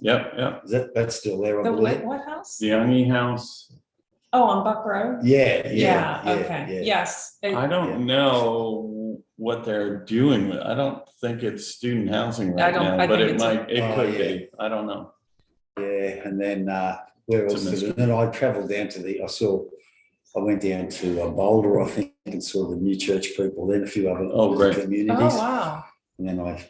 Yep. That's still there, I The believe. what house? The Youngie House. Oh, on Buck Road? Yeah. Okay, yes. I don't know what they're doing with. I don't think it's student housing I right don't- now, I but think it it's might. It Oh, could yeah. be. I don't know. Yeah, and then where It's a else? mystery. And then I travelled down to I went down to Boulder, I think, and saw the New Church people, then a few other Oh, great. communities. Oh, wow. And then I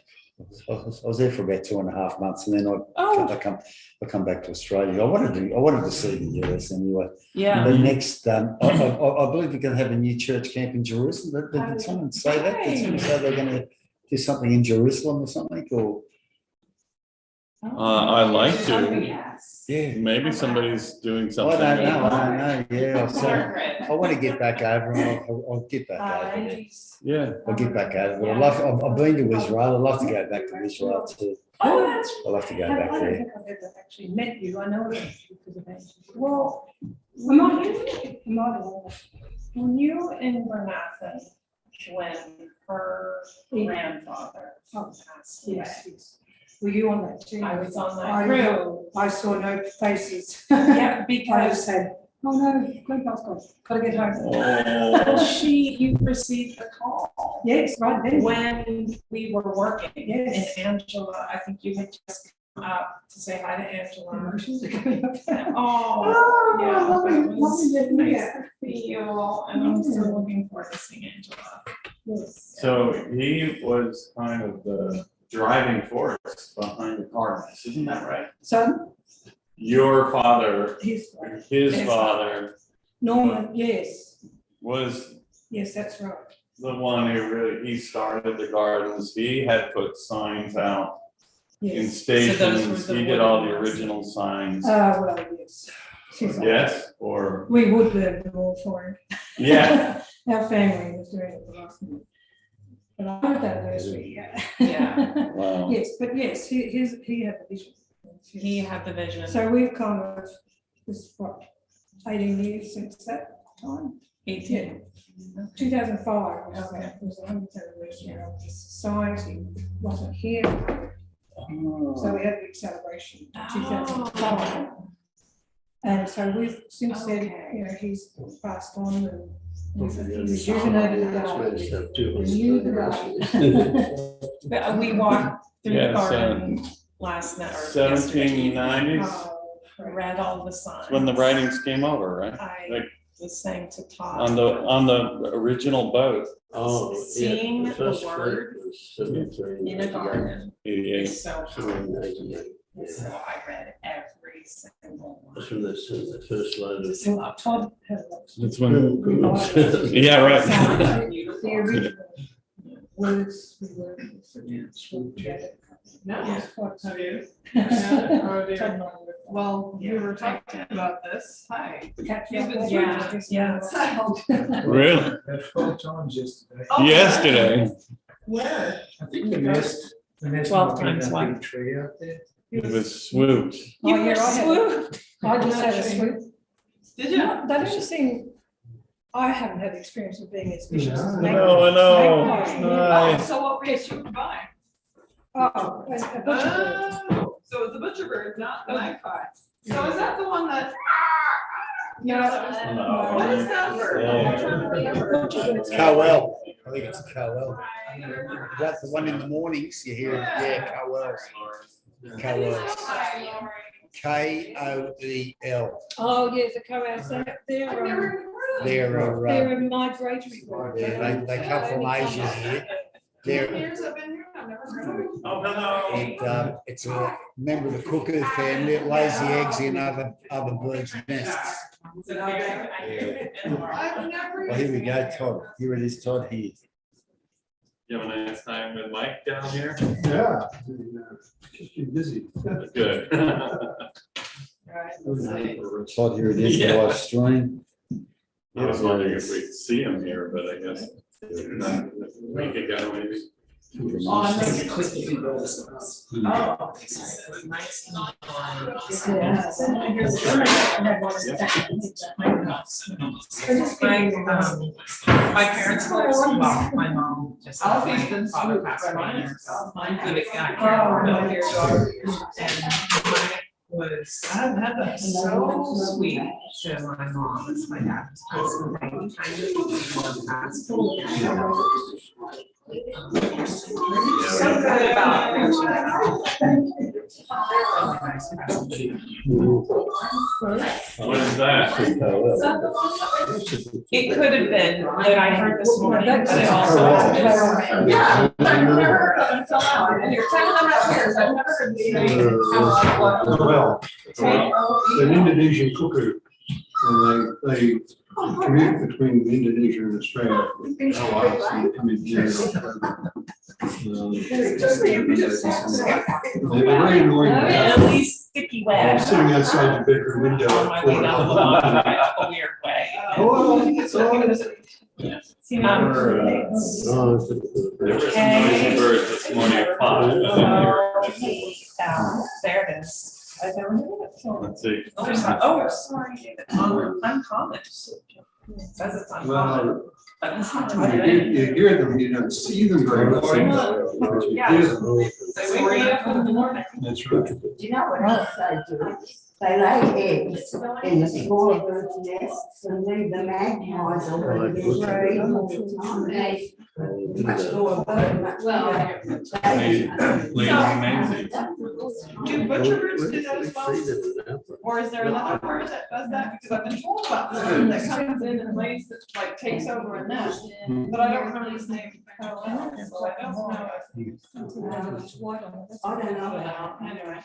was there for about 2.5 months, and then I come back to Australia. I wanted to see the US anyway. Yeah. The next, I believe we're going to have a new church camp in Jerusalem. Did someone say that? Did someone say they're going to do something in Jerusalem or something? Or I like to. Yes. yeah, Maybe somebody's doing I something. don't know. Yeah, I want to get back over. And I'll get back over there. Yeah. I'll get back over. I've been to Israel. I'd love to go back to Israel too. Oh, that's. I'd love to go I back don't there. think I've ever actually met you. I know that because of Angela. Well, Am I when you were in Bernathen, when her grandfather passed away, yes. Were you on that too? I was on that I group. know. I saw no faces. Yeah, I because just said, oh no, grandpa's gone. Gotta get home. Oh, you received a call Yes, right then. when we were working. Yes. And Angela, I think you had just come up to say hi to Angela. Emotions are coming up. Oh, yeah, lovely, that was lovely, nice yeah. to feel, and I'm still looking forward to seeing Angela. Yes. so he was kind of the driving force behind the Cardinals, isn't that right? So, Your father, his, his His father Norman, yes, was yes, that's right. the one who he started the gardens. He had put signs out in Yes. So those were stations. the He did all the wooden ones. original signs. Well, yes. Yes, or, We would burn them all for him. yeah. Our family was doing it the last minute. But I heard that anniversary, yeah. Yeah. Wow. Yes, but yes, he had the vision. He had the vision. So we've kind of, this is what, 18 years since that time? 18. 2005 was the 100th anniversary of the society, wasn't here. So we had a big celebration in 2005. And so we've since then, you know, he's passed on and we've rejuvenated the garden. Renewed the garden. But we walked through the Yeah, garden last night or yesterday. 1790s, Oh, Read all the signs. when the writings came over, right? I Like was saying to Todd. on the original boat, Oh, Seeing yeah. a The first word book was 73. in a garden 88. is so hard. 88, So yeah. I read every single That's one. when the first load of. So Todd had a That's when, lot. yeah, right. The original words we were. Yeah. Well, we were talking about this. Hi. Yeah. Really? Had 12 times yesterday. Oh, Yesterday. Where? I think the nest. 12 times what? Big tree out there. It was swooped. Oh, You yeah, were I had, swooped. I just had a swoop. Did you? No, they don't seem, I haven't had the experience of being as vicious as No. they. No, I know. Magpies. Oh, so what were you shooting by? Oh, a bunch of birds. Oh, so it's a butcher bird, not the magpie. So is that the one that? No. What is that bird? I'm trying to remember. It's Cowell. I think it's Cowell. That's the one in the mornings you hear, yeah, Cowells. Cowells. Koel. Oh, yes, the cows, I've they're, never even heard of them. They're, a migratory bird. yeah, they come from Asia here. They're, Years I've been here, I've never heard of them. Oh, hello. it's a member of the cuckoo family. It lays the eggs in other birds' nests. I've never. Well, here we go, Todd. Here it is, Todd, here. You have a nice time with Mike down here? Yeah. Just been busy. Good. Todd, here it is, Yeah. live stream. I was wondering if we'd see him here, but I guess not a week ago maybe. Oh, I'm gonna click the video. Oh. My parents were, well, my mom just. Alfie's been father swooped passed by away. mine. I can't remember. And was, so sweet to my mom, it's my dad's cousin, kind of passed. So good about reaching out. What is that? It could have been that I heard this morning, but it also. Yeah, I've never heard of it until now, and you're telling them out here, so I've never heard these names. Well, an Indonesian cuckoo, and they commute between Indonesia and Australia. Come in here. They're very annoying. At least sticky I'm web. sitting outside the bedroom window. On my way down the lawn, up a weird way. There were some noisy birds this morning at 5. There it is. I've never heard of it. Let's see. Oh, sorry, David. Uncommon. Says it's uncommon. Well, But it's not you really. hear them, you don't see them very much. But you hear them. They wake me up in the morning. That's right. Do you know what else they do? They lay eggs in the smaller birds' nests and leave the magpies over the tree. Much more bird, much Amazing. Do butcherbirds do that as well? Or is there another bird that does that? Because I've been told about this one that comes in and lays, that like takes over a nest, but I don't know his name. So I don't know if. I don't know about. Anyway.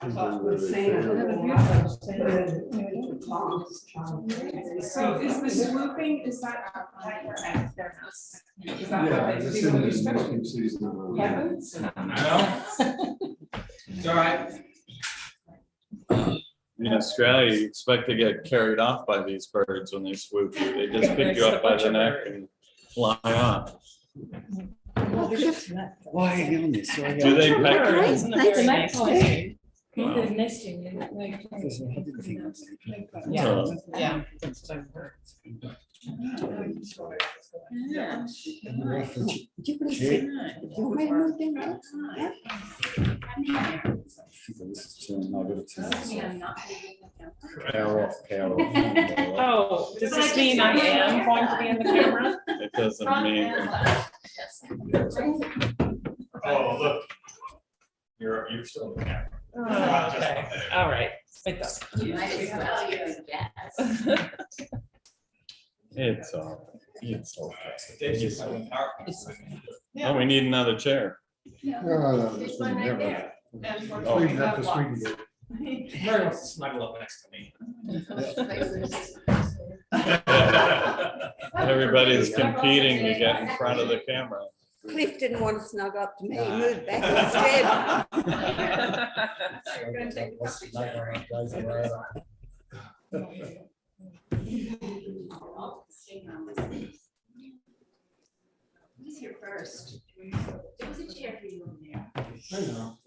We've seen it. So is the swooping, is that like where eggs their nests? Is that Yeah, what they it's do in when the you strip? nesting season. Heavens? It's all right. In Australia, you expect to get carried off by these birds when they swoop you. They just pick you up by the neck and fly off. Why are you giving me so? Do they peck you? Isn't it very nice? Wow. They're nesting in it, like. Yeah, yeah. Oh, does this mean I am going to be in the camera? It doesn't mean. Oh, look. You're still in the camera. Oh, okay, all right. It does. It's all. It's okay. Dave's just having power. Oh, we need another chair. This one And for Oh. Leave that to Sweden. Mary wants to snuggle up next to me. Everybody's competing to get in front of the camera. Cliff didn't want to snug up to me, he moved back instead. You're gonna take the Who's here first? There was a chair for you in there. I know.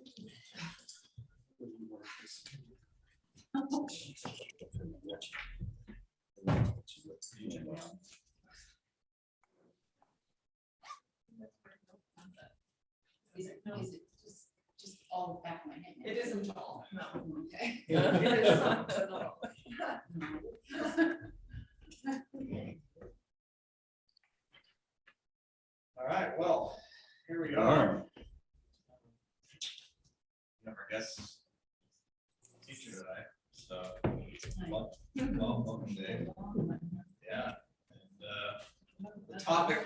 Is it just all the back of my head? It isn't all, no. Okay. It is some, but not all. All right, well, here we All are. right. Never guess. Teacher today, so. Welcome, Dave. Yeah. And the topic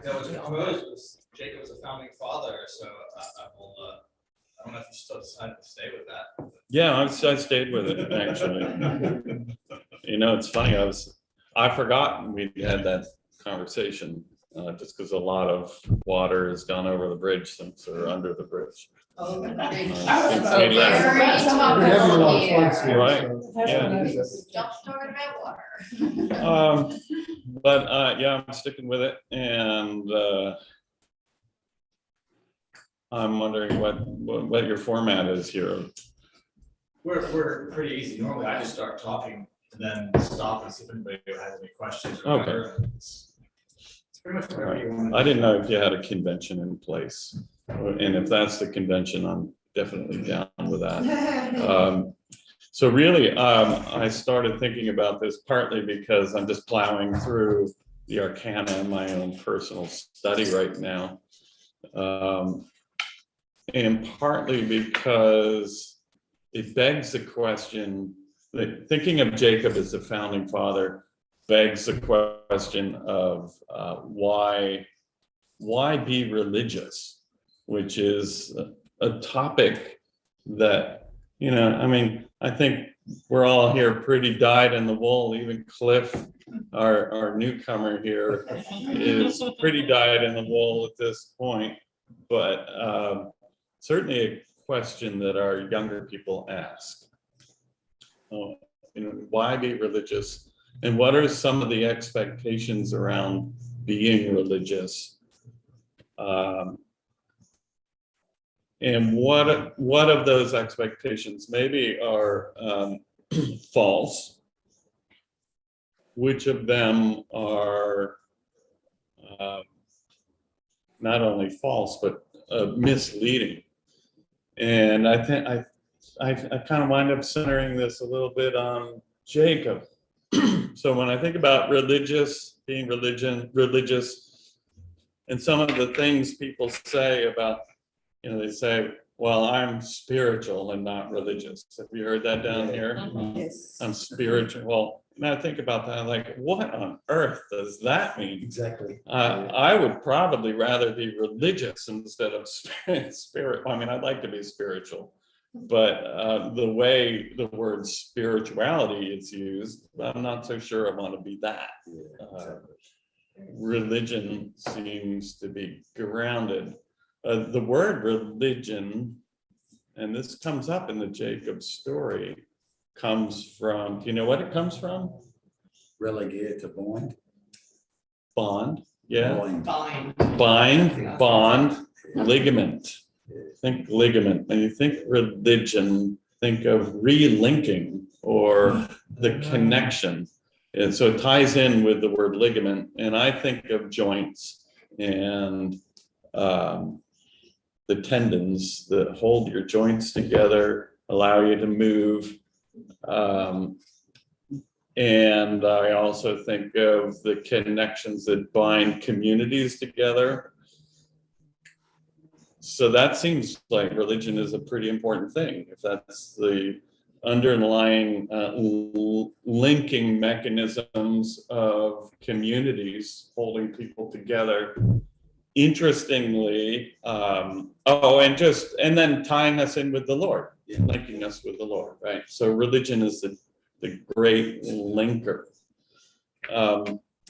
that was proposed was Jacob was a founding father, so I will, I don't know if you still decided to stay with that. Yeah, I stayed with it, actually. You know, it's funny, I forgot we had that conversation, just because a lot of water has gone over the bridge since, or under the bridge. Oh, Since okay. 88. We're having a lot of fun here, Right. so- Yeah. Stop talking about water. But yeah, I'm sticking with it, and I'm wondering what your format is here. We're pretty easy. Normally I just start talking and then stop and see if anybody has any questions or Okay. whatever. It's pretty much whatever you want. I didn't know if you had a convention in place. And if that's the convention, I'm definitely down with that. So really, I started thinking about this partly because I'm just plowing through the Arcana in my own personal study right now. And partly because it begs the question, that thinking of Jacob as the founding father begs the question of why be religious, which is a topic that, you know, I mean, I think we're all here pretty dyed in the wool. Even Cliff, our newcomer here, is pretty dyed in the wool at this point. But certainly a question that our younger people ask. You know, why be religious? And what are some of the expectations around being religious? And what of those expectations maybe are false? Which of them are not only false, but misleading? And I think I kind of wind up centering this a little bit on Jacob. So when I think about being religious, and some of the things people say about, you know, they say, well, I'm spiritual and not religious. Have you heard that down here? Yes. I'm spiritual. Well, and I think about that, like, what on earth does that mean? Exactly. I would probably rather be religious instead of spirit. I mean, I'd like to be spiritual, but the way the word spirituality is used, I'm not so sure I want to be that. Religion seems to be grounded. The word religion, and this comes up in the Jacob story, comes from, do you know what it comes from? Relegated to bond. Bond, yeah. Bind. Bind, bond, ligament. Think ligament. When you think religion, think of relinking or the connection. And so it ties in with the word ligament. And I think of joints and the tendons that hold your joints together, allow you to move. And I also think of the connections that bind communities together. So that seems like religion is a pretty important thing. If that's the underlying linking mechanisms of communities holding people together. Interestingly, and then tying us in with the Lord, linking us with the Lord, right? So religion is the great linker.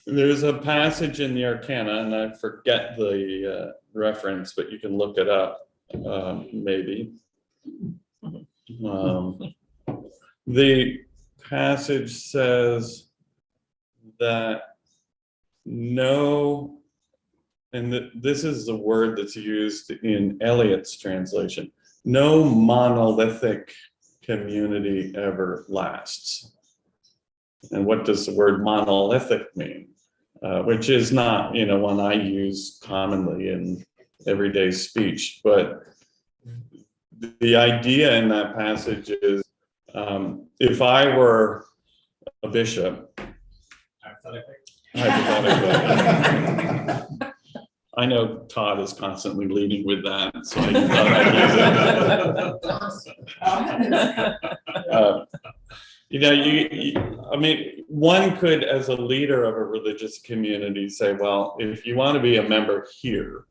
There's a passage in the Arcana, and I forget the reference, but you can look it up, maybe. The passage says that no, and this is the word that's used in Eliot's translation, no monolithic community ever lasts. And what does the word monolithic mean? Which is not, one I use commonly in everyday speech, but the idea in that passage is, if I were a bishop, hypothetically, I know Todd is constantly leading with that, so I thought I'd use it. One could, as a leader of a religious community, say, well, if you want to be a member here,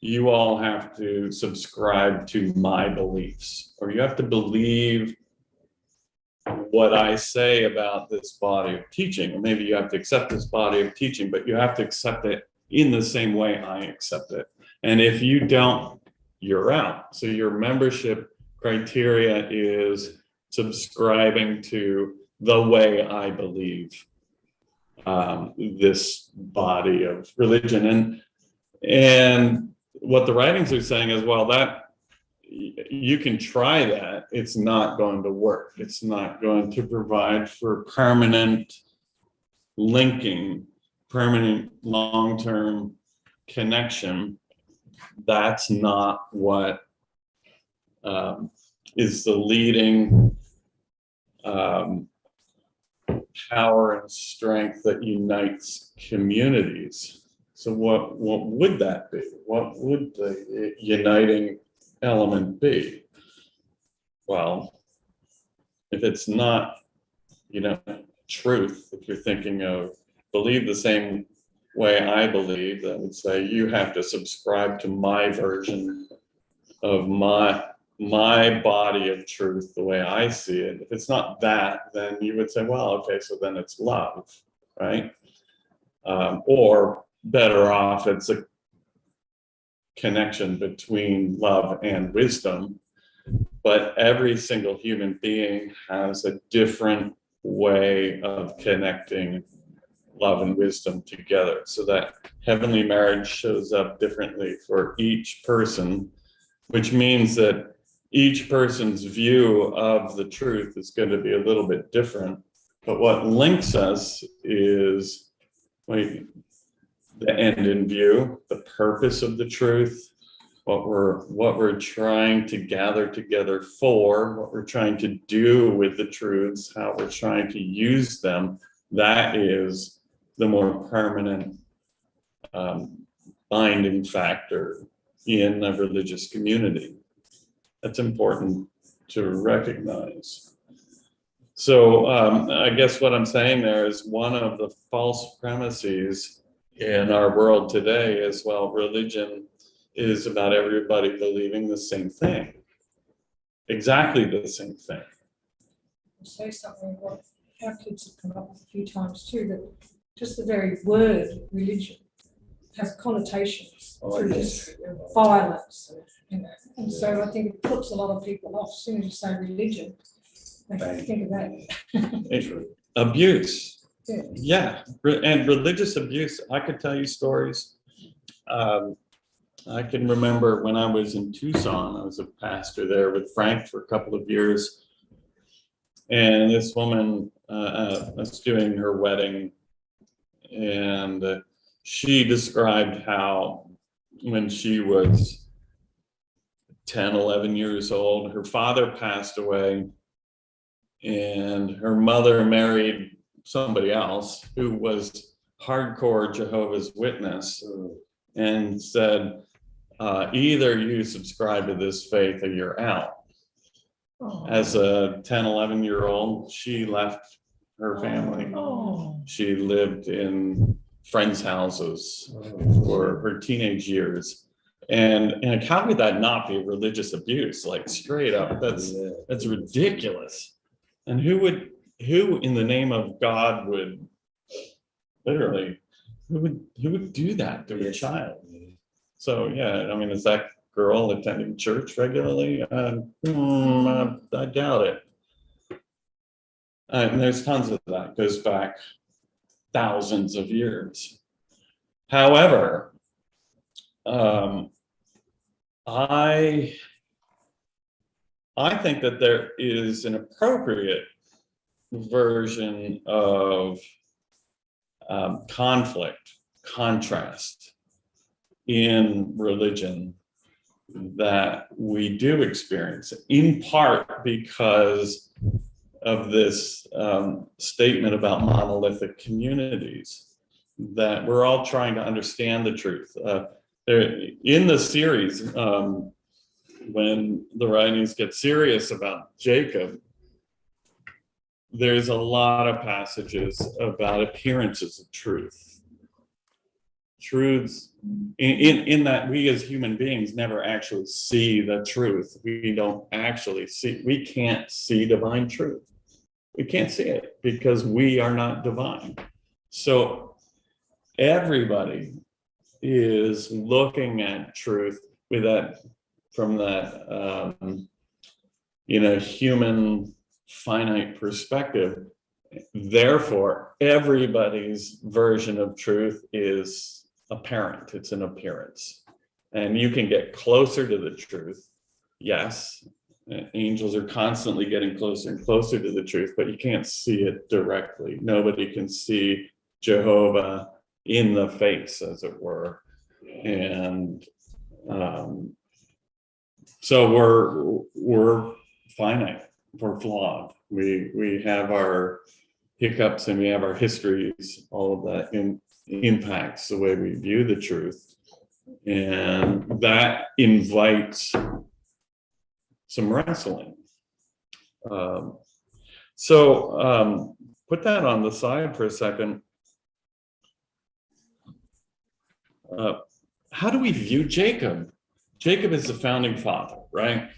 you all have to subscribe to my beliefs, or you have to believe what I say about this body of teaching, or maybe you have to accept this body of teaching, but you have to accept it in the same way I accept it. And if you don't, you're out. So your membership criteria is subscribing to the way I believe this body of religion. And what the writings are saying is, well, that you can try that. It's not going to work. It's not going to provide for permanent linking, permanent long-term connection. that's not what is the leading power and strength that unites communities. So what would that be? What would the uniting element be? Well, if it's not, truth, if you're thinking of believe the same way I believe, that would say you have to subscribe to my version of my body of truth the way I see it. If it's not that, then you would say, well, okay, so then it's love, right? Or better off, it's a connection between love and wisdom. But every single human being has a different way of connecting love and wisdom together. So that heavenly marriage shows up differently for each person, which means that each person's view of the truth is going to be a little bit different. But what links us is the end in view, the purpose of the truth, what we're trying to gather together for, what we're trying to do with the truths, how we're trying to use them. That is the more permanent binding factor in a religious community. That's important to recognize. So I guess what I'm saying there is one of the false premises in our world today is, well, religion is about everybody believing the same thing, exactly the same thing. Say something what our kids have come up with a few times too, that just the very word religion has connotations through just violence, and so I think it puts a lot of people off. As soon as you say religion, they think of that. Abuse. Yeah, and religious abuse. I could tell you stories. I can remember when I was in Tucson, I was a pastor there with Frank for a couple of years. And this woman was doing her wedding, and she described how when she was 10, 11 years old, her father passed away, and her mother married somebody else who was hardcore Jehovah's Witness, and said, either you subscribe to this faith or you're out. As a 10, 11-year-old, she left her family. She lived in friends' houses for her teenage years. And how could that not be religious abuse? Like straight up, that's ridiculous. And who in the name of God would literally, who would do that to a child? So yeah, I mean, is that girl attending church regularly? I doubt it. And there's tons of that, goes back thousands of years. However, I think that there is an appropriate version of conflict, contrast in religion that we do experience, in part because of this statement about monolithic communities, that we're all trying to understand the truth. In the series, when the writings get serious about Jacob, there's a lot of passages about appearances of truth. Truths in that we as human beings never actually see the truth. We can't see divine truth. We can't see it because we are not divine. So everybody is looking at truth with that, from that human finite perspective. Therefore, everybody's version of truth is apparent. It's an appearance, and you can get closer to the truth. Yes, angels are constantly getting closer and closer to the truth, but you can't see it directly. Nobody can see Jehovah in the face, as it were. And So we're finite, we're flawed. We have our hiccups and we have our histories, all of that impacts the way we view the truth. And that invites some wrestling. So put that on the side for a second. How do we view Jacob? Jacob is the founding father, right?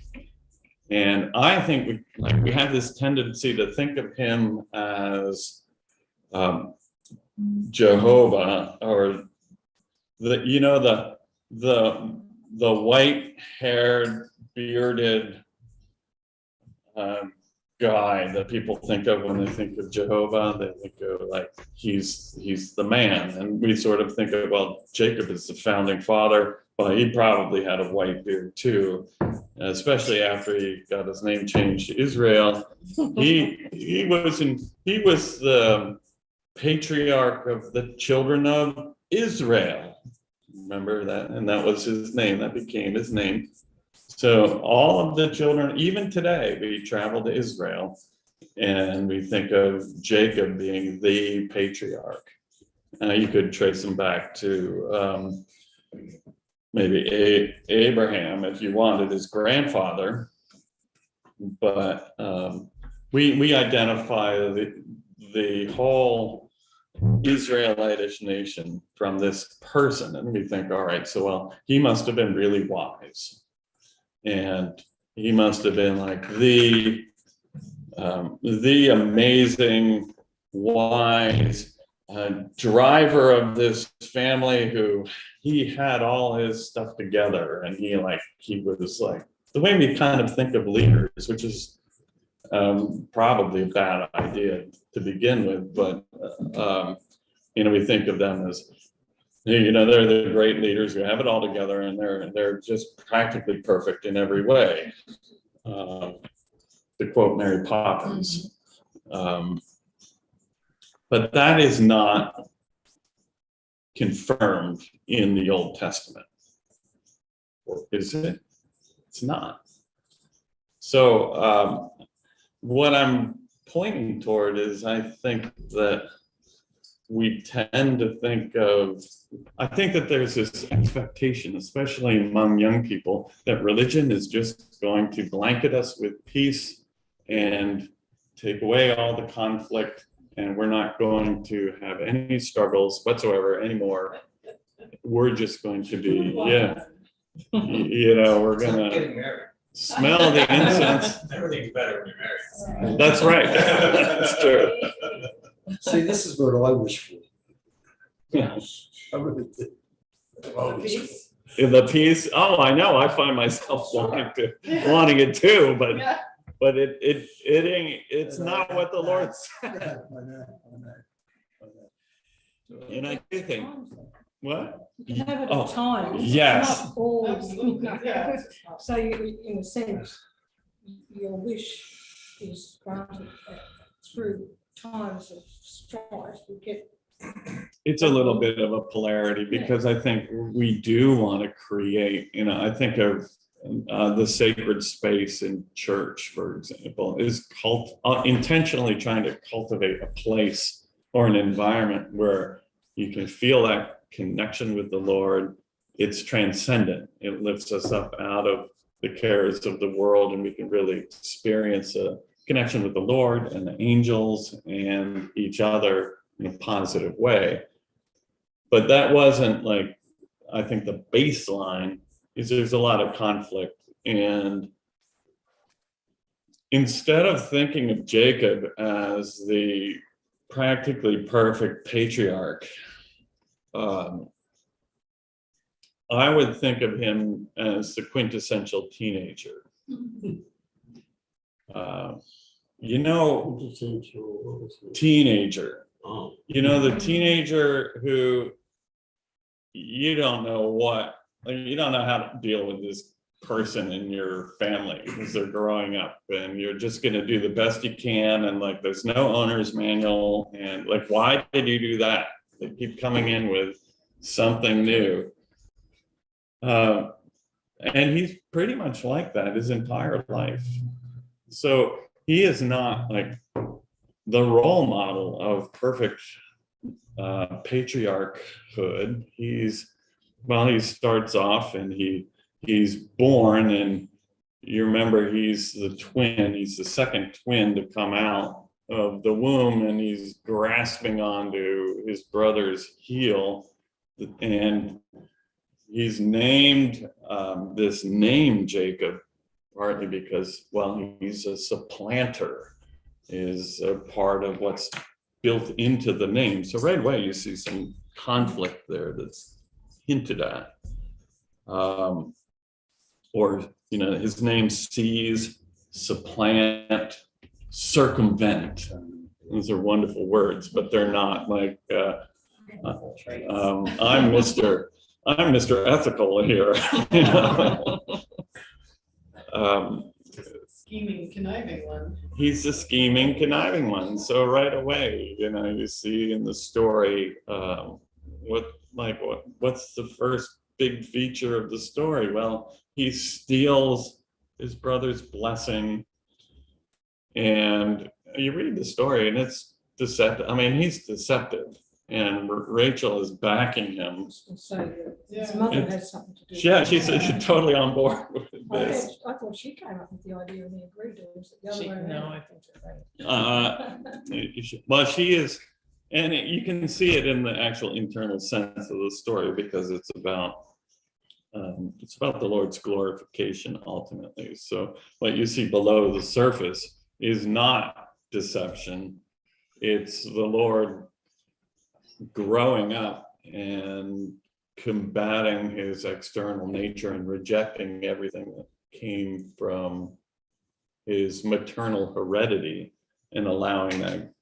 And I think we have this tendency to think of him as Jehovah, or the white-haired, bearded guy that people think of when they think of Jehovah. They think of like he's the man, and we sort of think of, well, Jacob is the founding father. Well, he probably had a white beard too, especially after he got his name changed to Israel. He was the patriarch of the children of Israel. Remember that? And that was his name. That became his name. So all of the children, even today, we travel to Israel and we think of Jacob being the patriarch. You could trace him back to maybe Abraham, if you wanted, his grandfather. But we identify the whole Israelitish nation from this person, and we think, all right, so well, he must have been really wise. And he must have been like the amazing, wise driver of this family, who he had all his stuff together, and he was like the way we kind of think of leaders, which is probably a bad idea to begin with, but we think of them as, they're the great leaders who have it all together, and they're just practically perfect in every way. To quote Mary Poppins. But that is not confirmed in the Old Testament. Or is it? It's not. So what I'm pointing toward is, I think that we tend to I think that there's this expectation, especially among young people, that religion is just going to blanket us with peace and take away all the conflict, and we're not going to have any struggles whatsoever anymore. We're just going to be, we're gonna Getting married. smell the incense. Everything's better when you're married. That's right. That's true. See, this is what I wish for. Yeah. I really do. Peace. In the peace, I know, I find myself wanting it too, but Yeah. but it's not what the Lord said. Yeah, I know. And I do think, what? You can have it Oh, at times. It's yes. not all, Absolutely, yeah. So you, in a sense, your wish is granted through times of strife. We get. It's a little bit of a polarity, because I think we do want to create, I think of the sacred space in church, for example, is intentionally trying to cultivate a place or an environment where you can feel that connection with the Lord. It's transcendent. It lifts us up out of the cares of the world, and we can really experience a connection with the Lord and the angels and each other in a positive way. But that wasn't I think the baseline is there's a lot of conflict. And instead of thinking of Jacob as the practically perfect patriarch, I would think of him as the quintessential teenager. Teenager. Oh. The teenager who you don't know how to deal with this person in your family because they're growing up, and you're just going to do the best you can, and there's no owner's manual, and why did you do that? They keep coming in with something new. and he's pretty much like that his entire life. So he is not like the role model of perfect patriarchhood. He starts off and he's born, and you remember he's the twin, he's the second twin to come out of the womb, and he's grasping onto his brother's heel, and he's named this name Jacob partly because, well, he's a supplanter, is a part of what's built into the name. So right away you see some conflict there that's hinted at. Or, his name seize, supplant, circumvent. Those are wonderful words, but they're not like, I'm Mr. Ethical here. Scheming, conniving one. He's the scheming, conniving one. So right away, you see in the story, what's the first big feature of the story? Well, he steals his brother's blessing, and you read the story, and it's deceptive. I mean, he's deceptive, and Rachel is backing him. So his mother has something to do. Yeah, she's totally on board with this. I thought she came up with the idea and he agreed to it. Was it the other way around? No, I think you're right. Well, she is, and you can see it in the actual internal sense of the story, because it's about the Lord's glorification ultimately. So what you see below the surface is not deception. It's the Lord growing up and combating his external nature and rejecting everything that came from his maternal heredity, and allowing that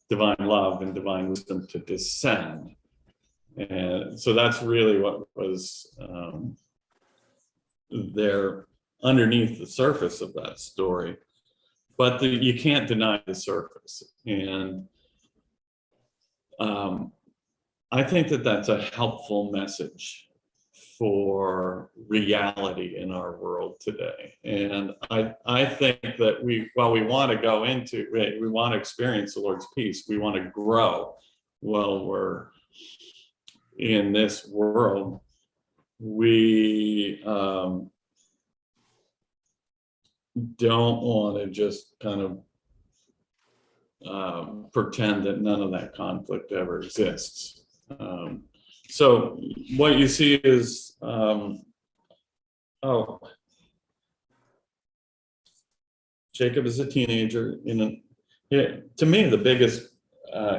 divine love and divine wisdom to descend. And so that's really what was there underneath the surface of that story. But you can't deny the surface. And I think that that's a helpful message for reality in our world today. And I think that we want to go into, we want to experience the Lord's peace. We want to grow while we're in this world. We don't want to just kind of pretend that none of that conflict ever exists. So what you see is, Jacob is a teenager. To me, the biggest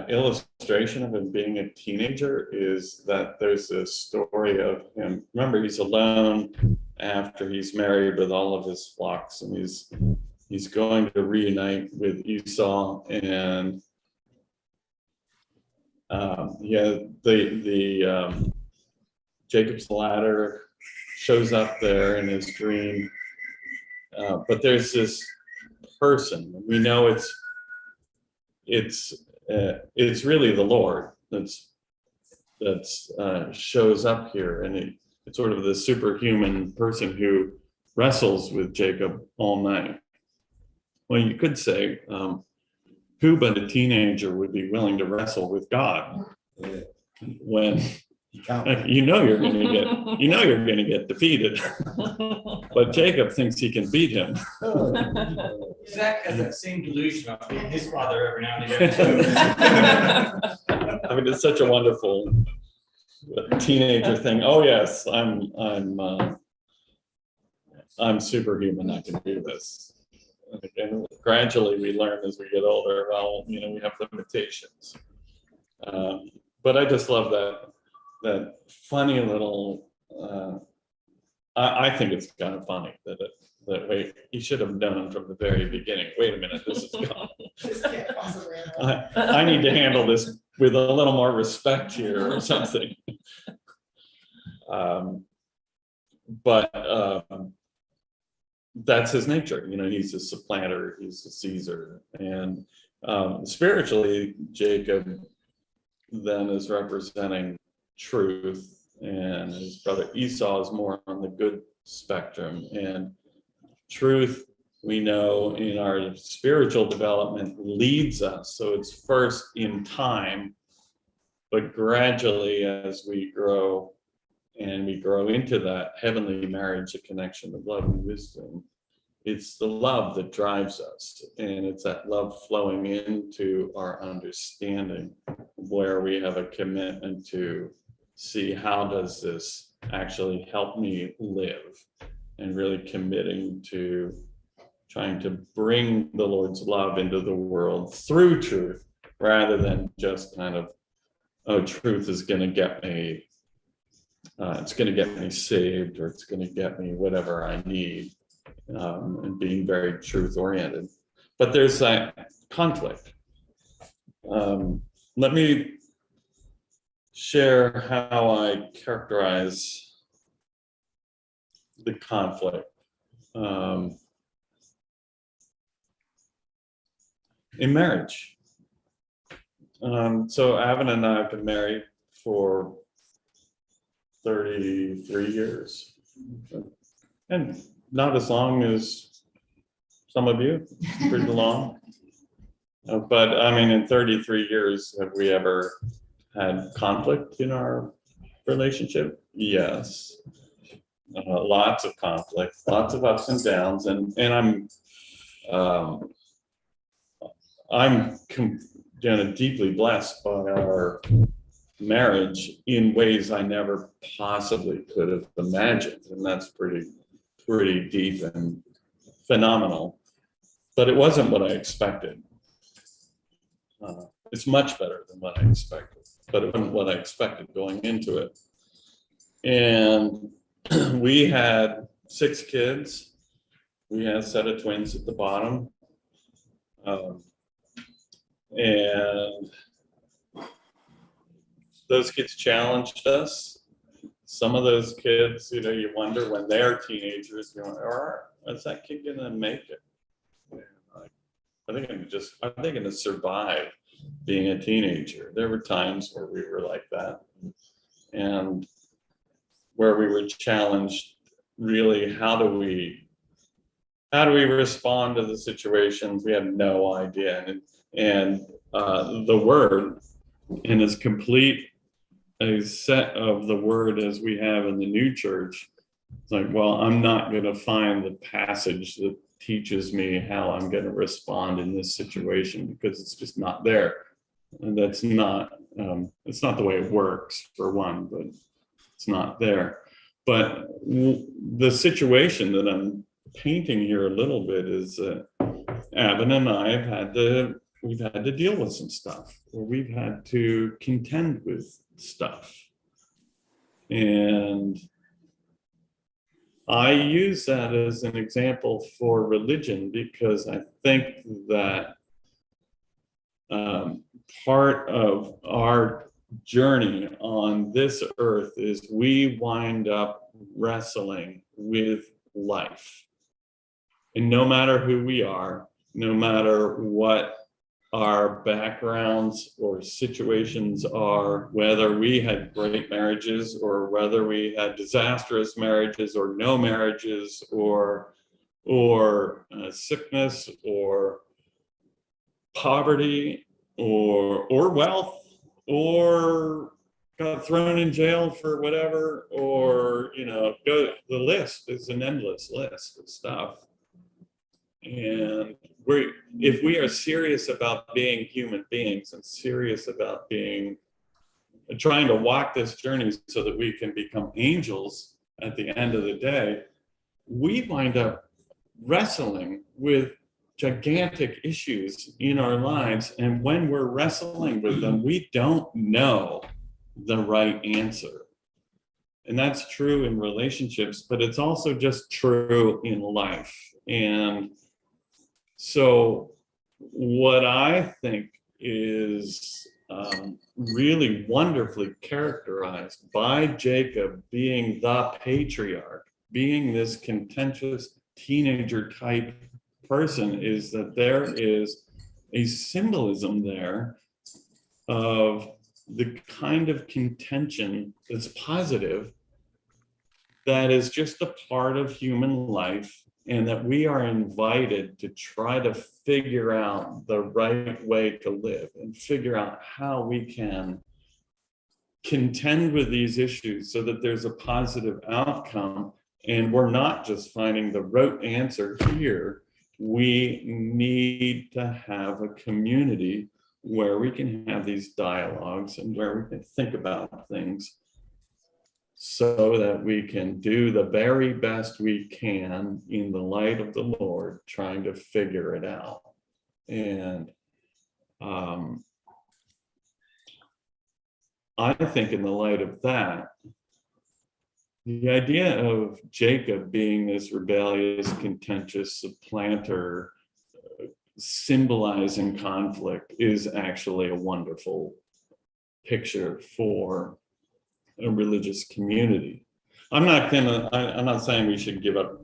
illustration of him being a teenager is that there's a story of him. Remember, he's alone after he's married with all of his flocks, and he's going to reunite with Esau, and Jacob's ladder shows up there in his dream, but there's this person. We know it's really the Lord that's shows up here, and it's sort of the superhuman person who wrestles with Jacob all night. Well, you could say, who but a teenager would be willing to wrestle with God when you're going to get defeated? But Jacob thinks he can beat him. Zach has that same delusion of being his father every now and again too. I mean, it's such a wonderful teenager thing. Oh yes, I'm superhuman. I can do this. And gradually we learn as we get older, well, we have limitations. But I just love that funny little, I think it's kind of funny that wait, he should have known from the very beginning, wait a minute, this is gone. I need to handle this with a little more respect here or something. But that's his nature. He's a supplanter, he's a Caesar. And spiritually, Jacob then is representing truth and his brother Esau is more on the good spectrum. And truth, we know in our spiritual development, leads us. So it's first in time, but gradually as we grow and we grow into that heavenly marriage, a connection of love and wisdom, it's the love that drives us. And it's that love flowing into our understanding where we have a commitment to see how does this actually help me live, and really committing to trying to bring the Lord's love into the world through truth, rather than just kind of, oh, truth is going to get me, it's going to get me saved, or it's going to get me whatever I need, and being very truth oriented. But there's that conflict. Let me share how I characterize the conflict. In marriage. So Avon and I have been married for 33 years. And not as long as some of you, pretty long. But I mean, in 33 years, have we ever had conflict in our relationship? Yes. Lots of conflict, lots of ups and downs, and I'm deeply blessed by our marriage in ways I never possibly could have imagined, and that's pretty deep and phenomenal. But it wasn't what I expected. It's much better than what I expected, but it wasn't what I expected going into it. And we had 6 kids. We had a set of twins at the bottom. And those kids challenged us. Some of those kids, you wonder when they're teenagers, is that kid gonna make it? I think I'm going to survive being a teenager. There were times where we were like that, and where we were challenged, really, how do we respond to the situations? We have no idea. And the word, in as complete a set of the word as we have in the new church, it's like, well, I'm not going to find the passage that teaches me how I'm going to respond in this situation, because it's just not there. And that's not, it's not the way it works, for one, but it's not there. But the situation that I'm painting here a little bit is that Avon and I we've had to deal with some stuff, or we've had to contend with stuff. And I use that as an example for religion, because I think that part of our journey on this earth is we wind up wrestling with life. And no matter who we are, no matter what our backgrounds or situations are, whether we had great marriages or whether we had disastrous marriages or no marriages, or sickness or poverty or wealth, or got thrown in jail for whatever, or the list is an endless list of stuff. And if we are serious about being human beings and serious about trying to walk this journey so that we can become angels at the end of the day, we wind up wrestling with gigantic issues in our lives. And when we're wrestling with them, we don't know the right answer. And that's true in relationships, but it's also just true in life. And so what I think is really wonderfully characterized by Jacob being the patriarch, being this contentious teenager type person, is that there is a symbolism there of the kind of contention that's positive, that is just a part of human life, and that we are invited to try to figure out the right way to live and figure out how we can contend with these issues so that there's a positive outcome. And we're not just finding the rote answer here. We need to have a community where we can have these dialogues and where we can think about things so that we can do the very best we can in the light of the Lord, trying to figure it out. And I think in the light of that, the idea of Jacob being this rebellious, contentious supplanter, symbolizing conflict, is actually a wonderful picture for a religious community. I'm not saying we should give up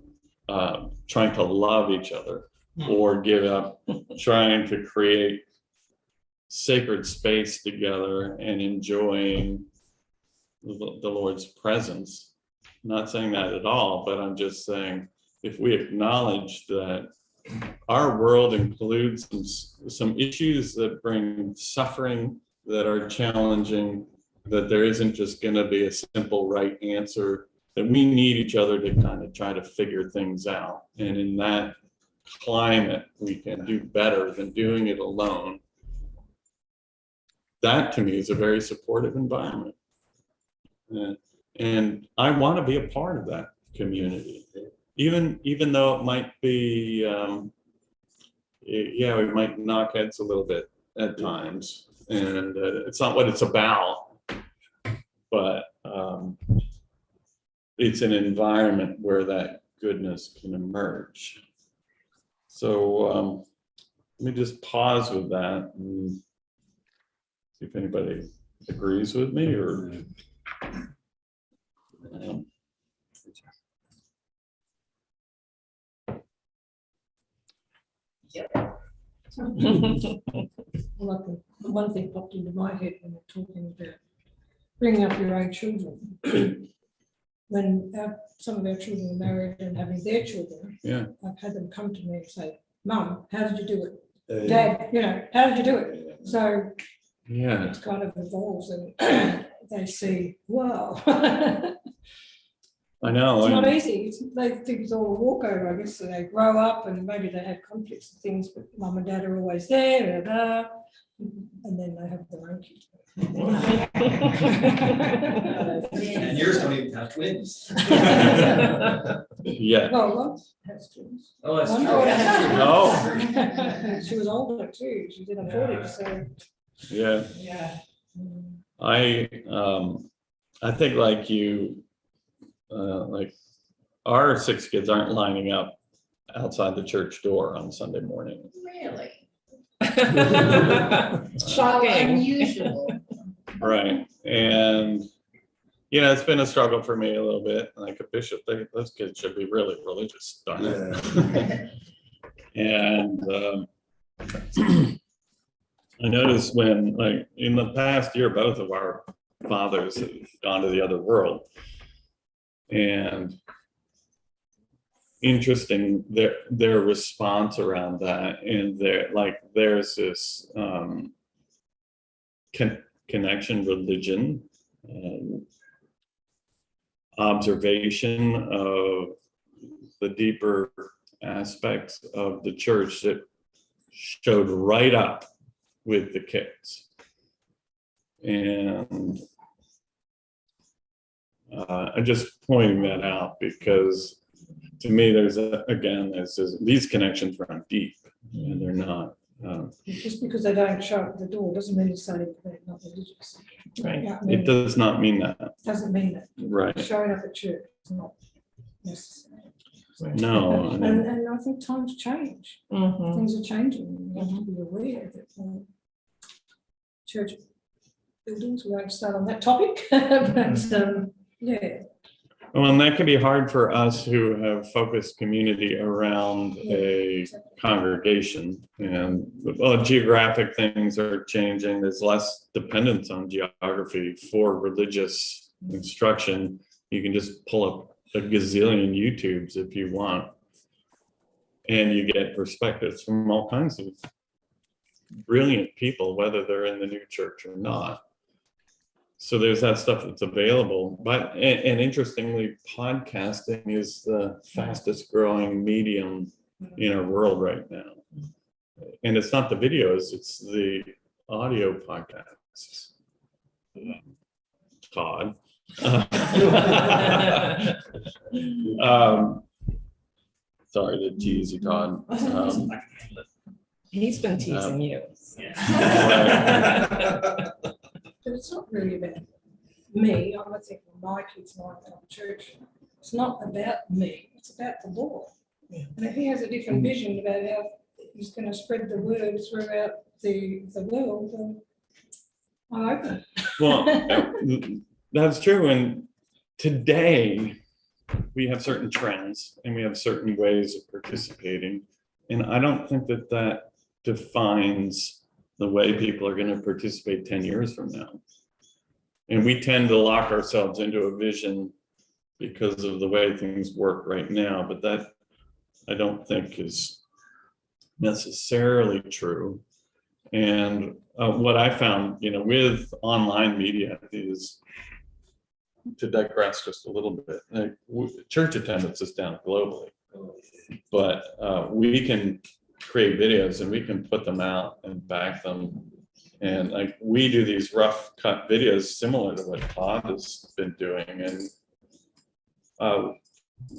trying to love each other, or give up trying to create sacred space together and enjoying the Lord's presence. I'm not saying that at all, but I'm just saying, if we acknowledge that our world includes some issues that bring suffering, that are challenging, that there isn't just going to be a simple right answer, that we need each other to kind of try to figure things out. And in that climate, we can do better than doing it alone. That to me is a very supportive environment. And I want to be a part of that community, even though it might be, we might knock heads a little bit at times, and it's not what it's about, but it's an environment where that goodness can emerge. So let me just pause with that and see if anybody agrees with me, or Well, one thing popped into my head when we're talking about bringing up your own children. When some of our children are married and having their children, I've had them come to me and say, "Mum, how did you do it? Dad, how did you do it?" So it's kind of evolves, and they see, wow. I know. It's not easy. They think it's all a walkover, I guess. So they grow up and maybe they had conflicts and things, but mum and dad are always there, and then they have their own kids. And yours don't even have twins. Yeah. Well, one has twins. Oh, that's One true. daughter has- She was older too. She's in her 40s, so. Yeah. I think like you, like our 6 kids aren't lining up outside the church door on Sunday morning. Really? Shocking. Unusual. Right. And, it's been a struggle for me a little bit. Like a bishop, those kids should be really religious, darn it. And I noticed when, like, in the past year, both of our fathers have gone to the other world. And interesting, their response around that, and there's this connection, religion, observation of the deeper aspects of the church that showed right up with the kids. And I'm just pointing that out because to me, these connections run deep, and they're not. Just because they don't show up at the door doesn't mean to say they're not religious. Right. Yeah, It does not mean that. Doesn't mean that. Right. Showing up at church is not necessary. No. And I think times change. Mhm. Things are changing. You have to be aware that church buildings, we won't start on that topic, but Well, and that can be hard for us who have focused community around a congregation. And well, geographic things are changing. There's less dependence on geography for religious instruction. You can just pull up a gazillion YouTubes if you want. And you get perspectives from all kinds of brilliant people, whether they're in the new church or not. So there's that stuff that's available. But, and interestingly, podcasting is the fastest growing medium in our world right now. And it's not the videos, it's the audio podcasts. Todd. Sorry to tease you, Todd. He's been teasing you. But it's not really about me. I'm not thinking my kids might go to church. It's not about me. It's about the Lord. And if he has a different vision about how he's going to spread the word throughout the world, then I'm open. Well, that's true. And today we have certain trends and we have certain ways of participating. And I don't think that that defines the way people are going to participate 10 years from now. And we tend to lock ourselves into a vision because of the way things work right now, but that I don't think is necessarily true. And what I found, you know, with online media is, to digress just a little bit, like, church attendance is down globally, but we can create videos and we can put them out and back them. And like, we do these rough cut videos similar to what Todd has been doing. And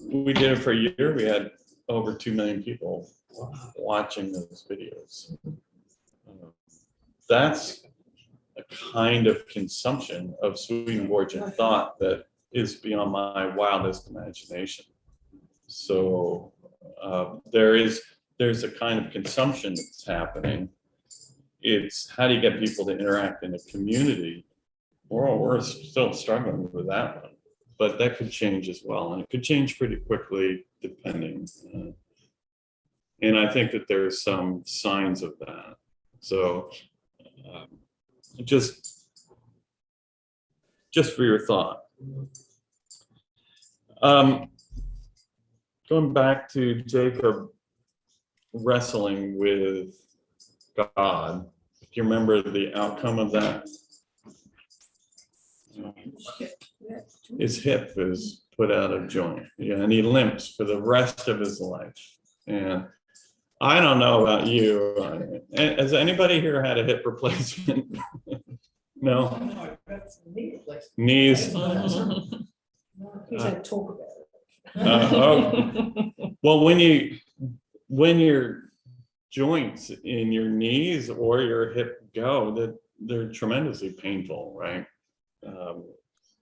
we did it for a year. We had over 2 million people watching those videos. That's a kind of consumption of Swedenborgian thought that is beyond my wildest imagination. So there's a kind of consumption that's happening. It's how do you get people to interact in a community? We're still struggling with that one, but that could change as well. And it could change pretty quickly depending. And I think that there's some signs of that. So just for your thought. Going back to Jacob wrestling with God, do you remember the outcome of that? His hip is put out of joint, yeah, and he limps for the rest of his life. And I don't know about you. Has anybody here had a hip replacement? No? Knees. He's had talk about it. Well, when your joints in your knees or your hip go, that they're tremendously painful, right?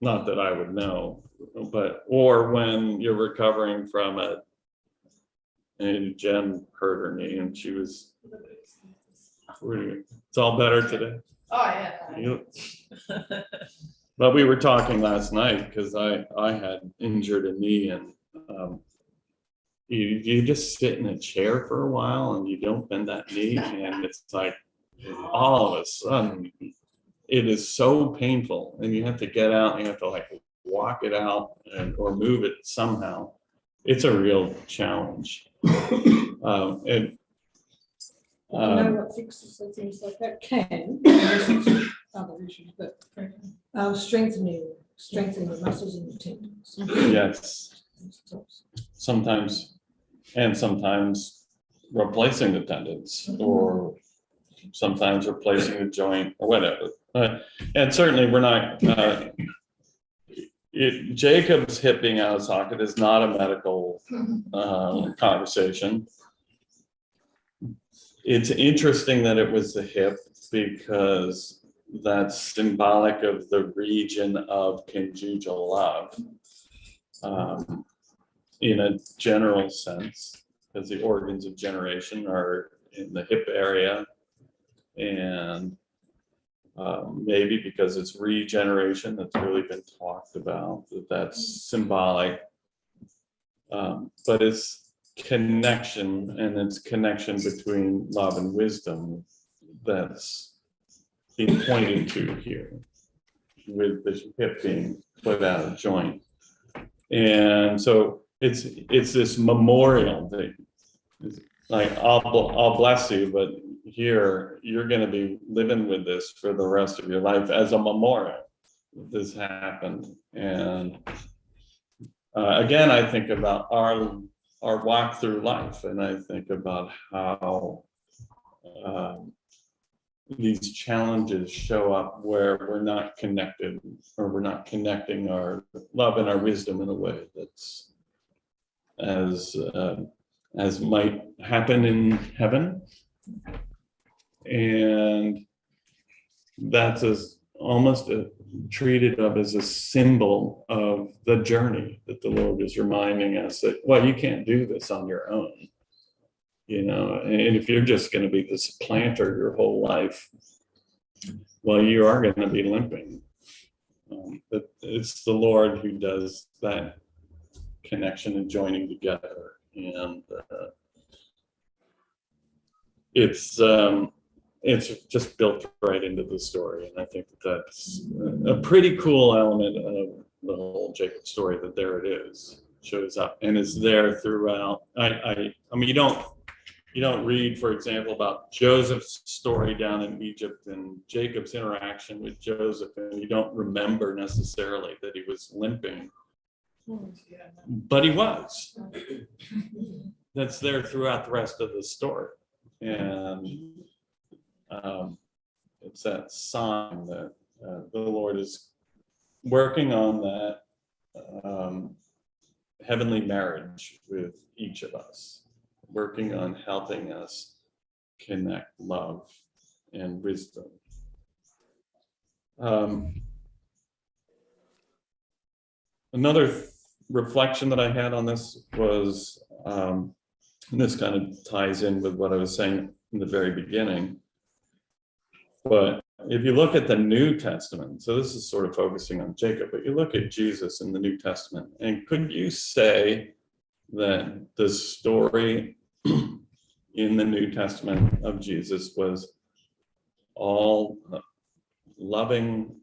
Not that I would know, but or when you're recovering from it. And Jen hurt her knee, and she was. It's all better today. Oh, yeah. But we were talking last night because I had injured a knee, and you just sit in a chair for a while and you don't bend that knee, and it's like all of a sudden it is so painful, and you have to get out and you have to like walk it out or move it somehow. It's a real challenge. You know what fixes and things like that can, other issues, but strengthening the muscles in the tendons. Yes. Sometimes replacing the tendons, or sometimes replacing the joint or whatever. And certainly we're not, Jacob's hip being out of socket is not a medical conversation. It's interesting that it was the hip because that's symbolic of the region of conjugal love in a general sense, because the organs of generation are in the hip area. And Maybe because it's regeneration that's really been talked about, that's symbolic. But it's connection, and it's connection between love and wisdom that's being pointed to here, with the hip being put out of joint. And so it's this memorial thing. It's like, I'll bless you, but here you're going to be living with this for the rest of your life as a memorial. This happened. And again, I think about our walk through life, and I think about how these challenges show up where we're not connected, or we're not connecting our love and our wisdom in a way that's as might happen in heaven. And that's almost treated of as a symbol of the journey that the Lord is reminding us that, well, you can't do this on your own. And if you're just going to be this planter your whole life, well, you are going to be limping. But it's the Lord who does that connection and joining together. And it's just built right into the story. And I think that's a pretty cool element of the whole Jacob story, that there it is, shows up and is there throughout. I mean, you don't read, for example, about Joseph's story down in Egypt and Jacob's interaction with Joseph, and you don't remember necessarily that he was limping, but he was. That's there throughout the rest of the story. And it's that sign that the Lord is working on that heavenly marriage with each of us, working on helping us connect love and wisdom. Another reflection that I had on this was, and this kind of ties in with what I was saying in the very beginning, but if you look at the New Testament, so this is sort of focusing on Jacob, but you look at Jesus in the New Testament, and could you say that the story in the New Testament of Jesus was all loving,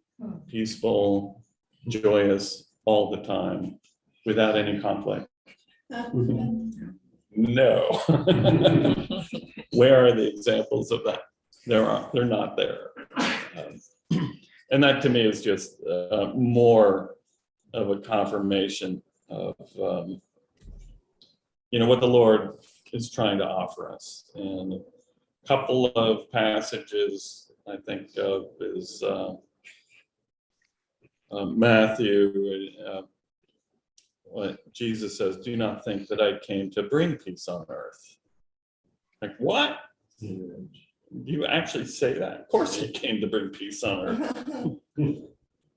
peaceful, joyous all the time, without any conflict? No. Where are the examples of that? They're not there. And that to me is just more of a confirmation of what the Lord is trying to offer us. And a couple of passages I think of is Matthew, what Jesus says, "Do not think that I came to bring peace on earth." Like, what? You actually say that? Of course he came to bring peace on earth.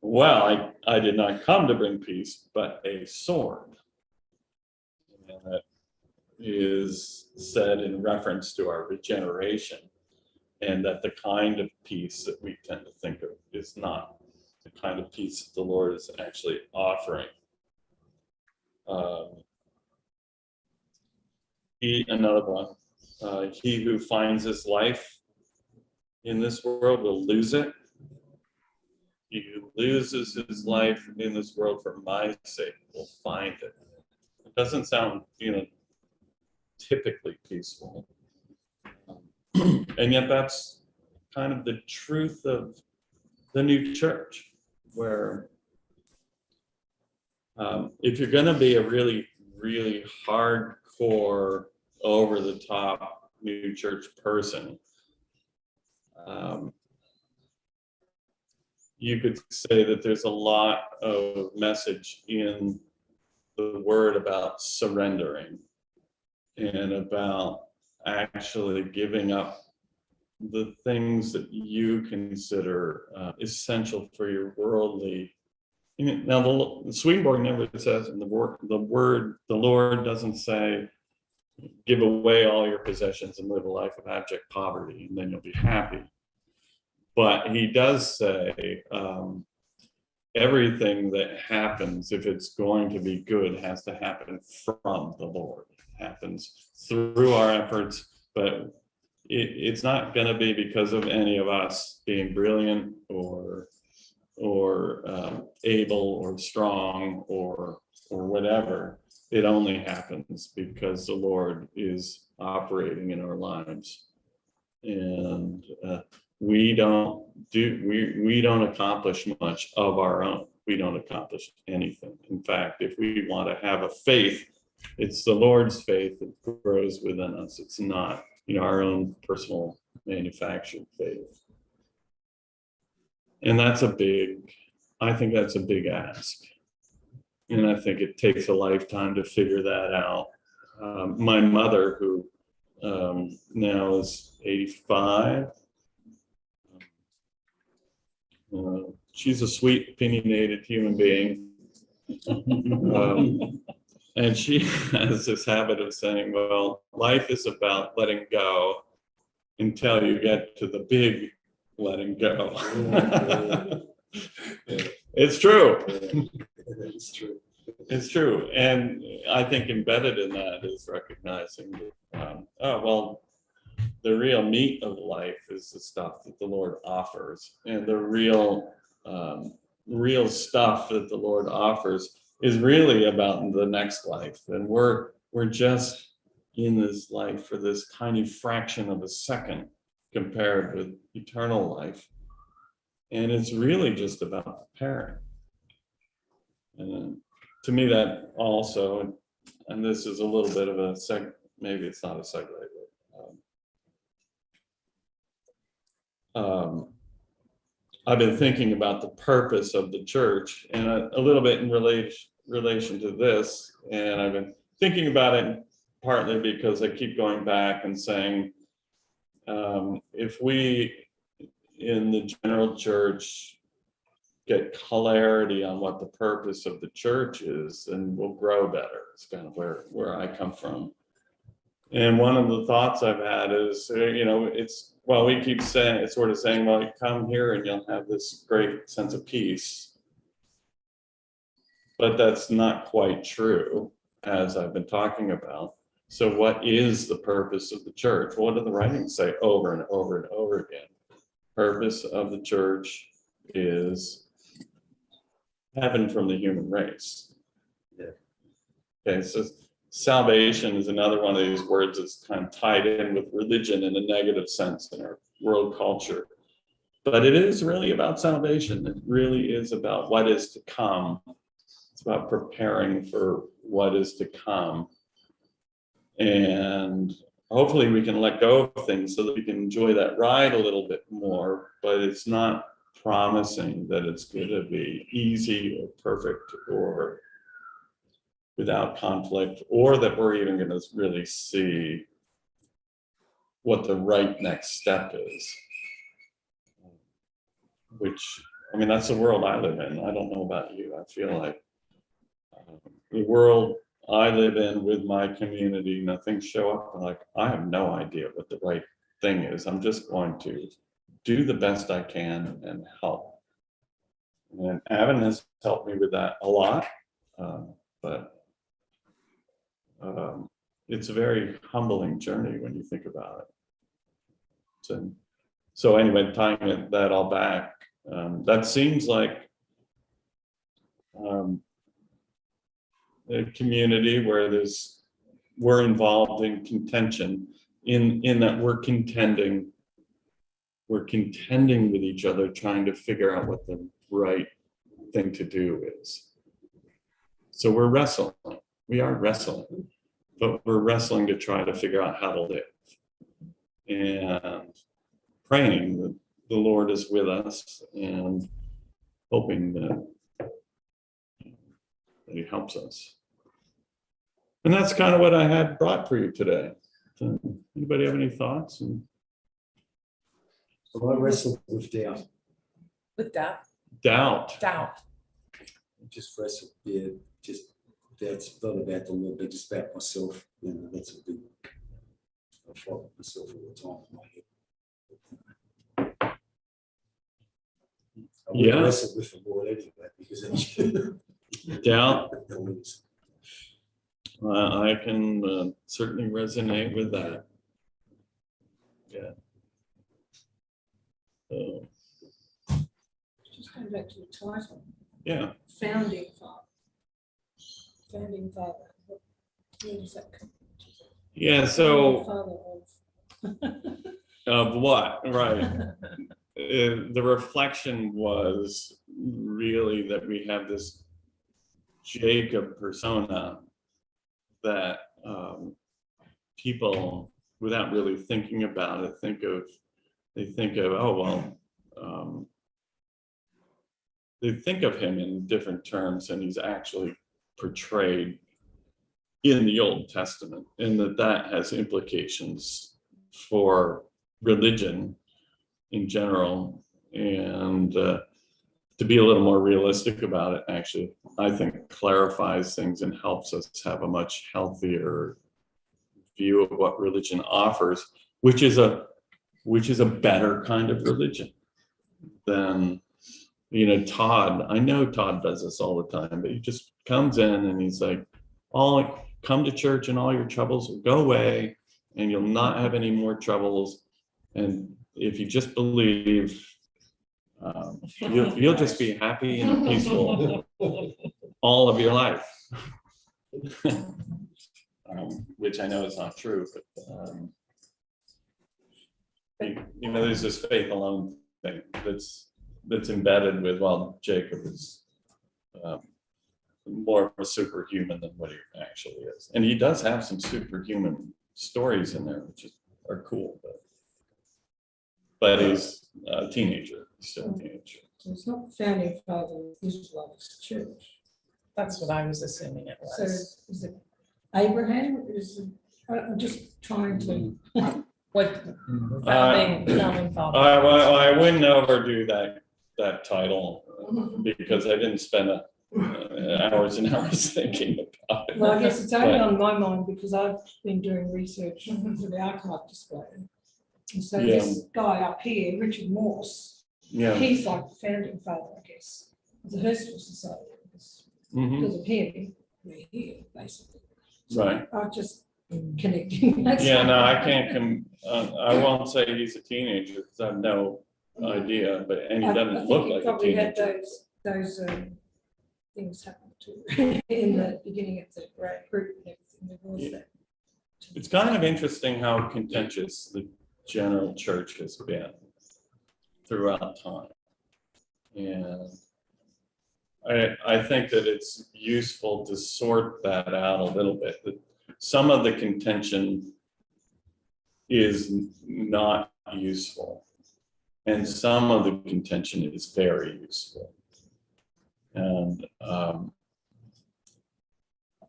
Well, I did not come to bring peace, but a sword. And that is said in reference to our regeneration, and that the kind of peace that we tend to think of is not the kind of peace that the Lord is actually offering. Another one, he who finds his life in this world will lose it. He who loses his life in this world for my sake will find it. It doesn't sound, typically peaceful. And yet that's kind of the truth of the new church, where if you're going to be a really, really hardcore, over-the-top new church person, you could say that there's a lot of message in the word about surrendering and about actually giving up the things that you consider essential for your worldly. Now, the Swedenborg never says in the Lord doesn't say, give away all your possessions and live a life of abject poverty, and then you'll be happy. But he does say, everything that happens, if it's going to be good, has to happen from the Lord. It happens through our efforts, but it's not going to be because of any of us being brilliant or able or strong or whatever. It only happens because the Lord is operating in our lives, and we don't accomplish much of our own. We don't accomplish anything. In fact, if we want to have a faith, it's the Lord's faith that grows within us. It's not, our own personal manufactured faith. And I think that's a big ask. And I think it takes a lifetime to figure that out. My mother, who now is 85, she's a sweet, opinionated human being. And she has this habit of saying, well, life is about letting go until you get to the big letting go. It's true. It's true. It's true. And I think embedded in that is recognizing that, the real meat of life is the stuff that the Lord offers. And the real stuff that the Lord offers is really about the next life. And we're just in this life for this tiny fraction of a second compared with eternal life. And it's really just about preparing. And to me, that also, and this is a little bit of a maybe it's not a segue, but I've been thinking about the purpose of the church, and a little bit in relation to this, and I've been thinking about it partly because I keep going back and saying, if we in the general church get clarity on what the purpose of the church is, then we'll grow better. It's kind of where I come from. And one of the thoughts I've had is, we keep saying, well, you come here and you'll have this great sense of peace. But that's not quite true, as I've been talking about. So what is the purpose of the church? What do the writings say over and over and over again? Purpose of the church is heaven from the human race. Yeah. Okay, so salvation is another one of these words that's kind of tied in with religion in a negative sense in our world culture. But it is really about salvation. It really is about what is to come. It's about preparing for what is to come. And hopefully we can let go of things so that we can enjoy that ride a little bit more, but it's not promising that it's going to be easy or perfect or without conflict, or that we're even going to really see what the right next step is. Which, that's the world I live in. I don't know about you. I feel like the world I live in with my community, things show up and I have no idea what the right thing is. I'm just going to do the best I can and help. And Avon has helped me with that a lot, but it's a very humbling journey when you think about it. So anyway, tying that all back, that seems like a community where we're involved in contention, in that we're contending with each other, trying to figure out what the right thing to do is. So we're wrestling. We are wrestling, but we're wrestling to try to figure out how to live, and praying that the Lord is with us and hoping that He helps us. And that's kind of what I had brought for you today. So, anybody have any thoughts? So I wrestled with doubt. With doubt. Doubt. Just wrestled, just that's not about the Lord, but just about myself. That's a big. I fight with myself all the time in my head. We Yeah. wrestled with the board anyway, because it's. Yeah. I can certainly resonate with that. Yeah. So, Just going back to the title, yeah. founding father. Founding father. Where does that come? Yeah. So Father of. of what? Right. The reflection was really that we have this Jacob persona that people, without really thinking about it, think of, oh, well, they think of him in different terms, and he's actually portrayed in the Old Testament, and that has implications for religion in general. And to be a little more realistic about it, actually, I think clarifies things and helps us have a much healthier view of what religion offers, which is a better kind of religion than, Todd. I know Todd does this all the time, but he just comes in and he's like, come to church and all your troubles will go away and you'll not have any more troubles. And if you just believe, you'll just be happy and peaceful all of your life. Which I know is not true, but there's this faith alone thing that's embedded with, well, Jacob is more of a superhuman than what he actually is, and he does have some superhuman stories in there, which are cool, but he's a teenager. He's still a teenager. So it's not founding father of Israel's church. That's what I was assuming it So was. is it Abraham? I'm just trying to. What founding father. I wouldn't overdo that title because I didn't spend hours and hours thinking about it. Well, I guess it's only on my mind because I've been doing research for the archive display. And so this guy up here, Richard Morse, he's like the founding father, I guess, of the Hurstville Society. Because of him, we're here, basically. So Right. I'm just connecting. Yeah, no, I can't I won't say he's a teenager because I have no idea, and he doesn't look like a probably had teenager. those things happen too in the beginning of the group and everything. There was that. It's kind of interesting how contentious the general church has been throughout time. And I think that it's useful to sort that out a little bit. That some of the contention is not useful, and some of the contention is very useful. And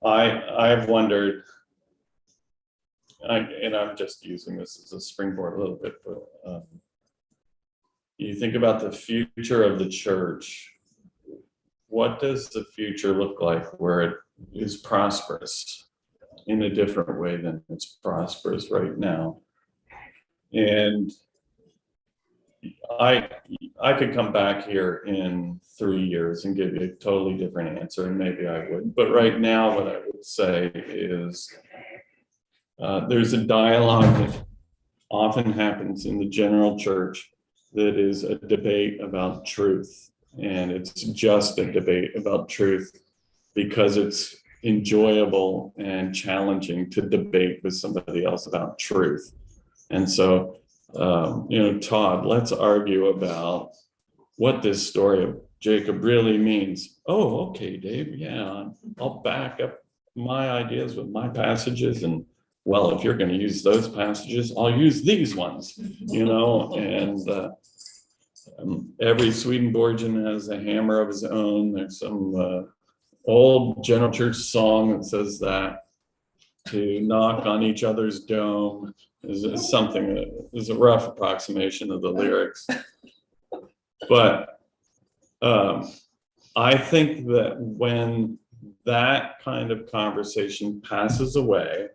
I've wondered, and I'm just using this as a springboard a little bit, but you think about the future of the church. What does the future look like where it is prosperous in a different way than it's prosperous right now? And I could come back here in 3 years and give you a totally different answer, and maybe I would. But right now, what I would say is there's a dialogue that often happens in the general church that is a debate about truth. And it's just a debate about truth because it's enjoyable and challenging to debate with somebody else about truth. And so, Todd, let's argue about what this story of Jacob really means. Oh, okay, Dave, yeah, I'll back up my ideas with my passages. And well, if you're going to use those passages, I'll use these ones, and every Swedenborgian has a hammer of his own. There's some old general church song that says that to knock on each other's dome is something that is a rough approximation of the lyrics. But I think that when that kind of conversation passes away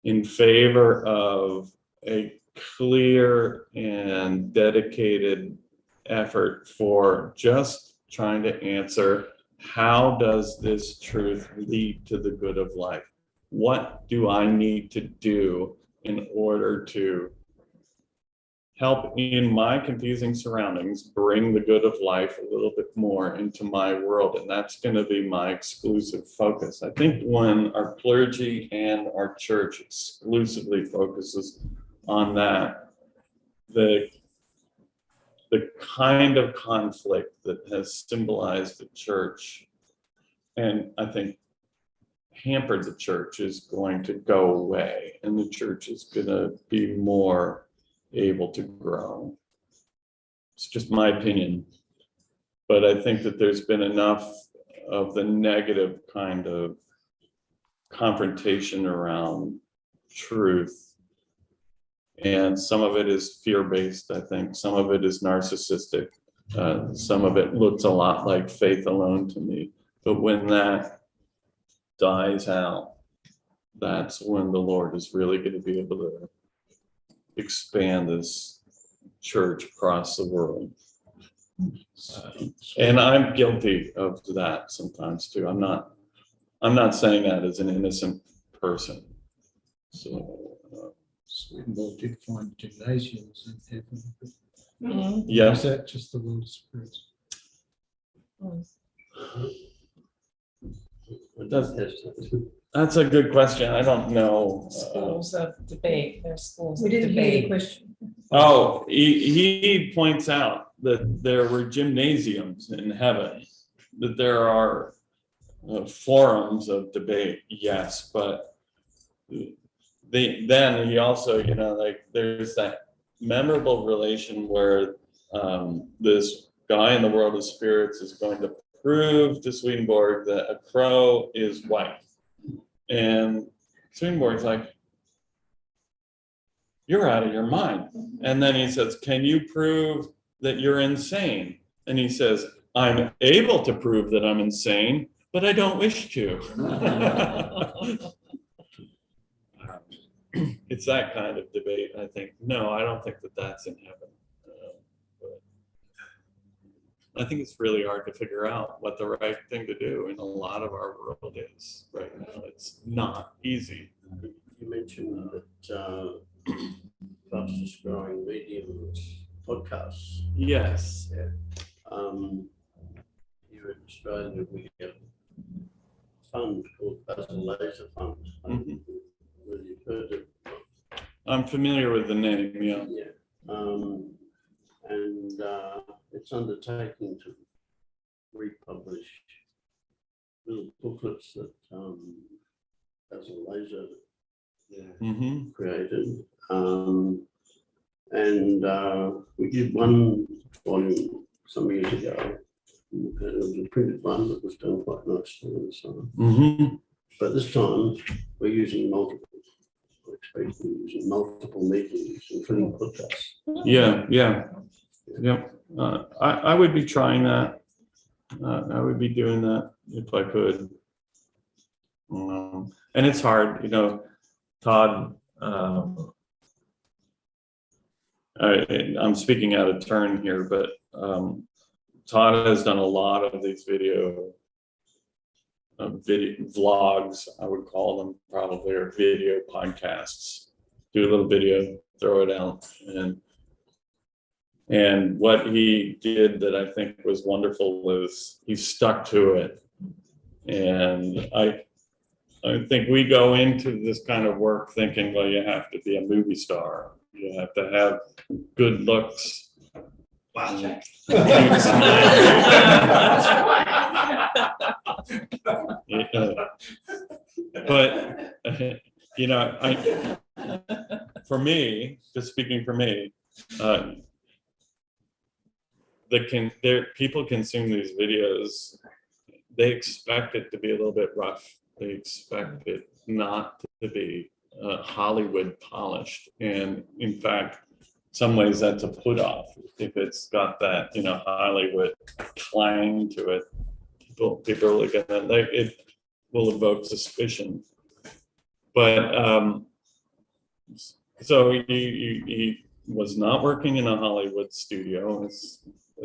in favor of a clear and dedicated effort for just trying to answer, how does this truth lead to the good of life? What do I need to do in order to help in my confusing surroundings bring the good of life a little bit more into my world? And that's going to be my exclusive focus. I think when our clergy and our church exclusively focuses on that, the kind of conflict that has symbolized the church, and I think hampered the church, is going to go away, and the church is going to be more able to grow. It's just my opinion, but I think that there's been enough of the negative kind of confrontation around truth, and some of it is fear-based. I think some of it is narcissistic. Some of it looks a lot like faith alone to me. But when that dies out, that's when the Lord is really going to be able to expand this church across the world. And I'm guilty of that sometimes too. I'm not saying that as an innocent person. So Swedenborg did find gymnasiums in heaven. Mhm. yeah, Is that just the world of spirits? that's a good question. I don't know. Schools of debate, there's schools We of didn't hear the debate. question. Oh, he points out that there were gymnasiums in heaven, that there are forums of debate, yes, but then he also, like there's that memorable relation where this guy in the world of spirits is going to prove to Swedenborg that a crow is white. And Swedenborg's like, you're out of your mind. And then he says, can you prove that you're insane? And he says, I'm able to prove that I'm insane, but I don't wish to. It's that kind of debate, I think. No, I don't think that that's in heaven. But I think it's really hard to figure out what the right thing to do in a lot of our world is right now. It's not easy. You mentioned that fastest growing medium is podcasts. Yes. Here in Australia, we have a fund called Basil Laser Fund. Mhm. Well, you've heard of it. I'm familiar with the name, yeah. Yeah. And it's undertaking to republish little booklets that Basil Laser Mm-hmm. created. And we did one volume some years ago. And it was a printed one that was done quite nicely and so on. Mm-hmm. But this time we're using multiple. We're expecting using multiple mediums, including podcasts. Yeah. I would be trying that. I would be doing that if I could. And it's hard, Todd. I'm speaking out of turn here, but Todd has done a lot of these video vlogs, I would call them probably, or video podcasts. Do a little video, throw it out, and what he did that I think was wonderful was he stuck to it. And I think we go into this kind of work thinking, well, you have to be a movie star, you have to have good looks. Wow, check. But for me, just speaking for me, people consume these videos, they expect it to be a little bit rough. They expect it not to be Hollywood polished. And in fact, some ways that's a put off. If it's got that, Hollywood clang to it, people are gonna, it will evoke suspicion. But so he was not working in a Hollywood studio.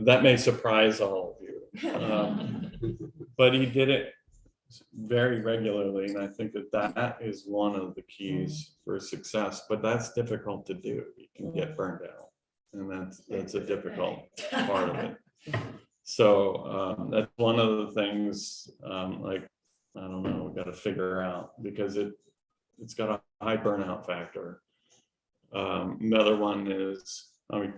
that may surprise all of you. But he did it very regularly, and I think that that is one of the keys for success, but that's difficult to do. You can get burned out, and that's a difficult part of it. So that's one of the things, like, I don't know, we got to figure out, because it's got a high burnout factor. Another one is, I mean,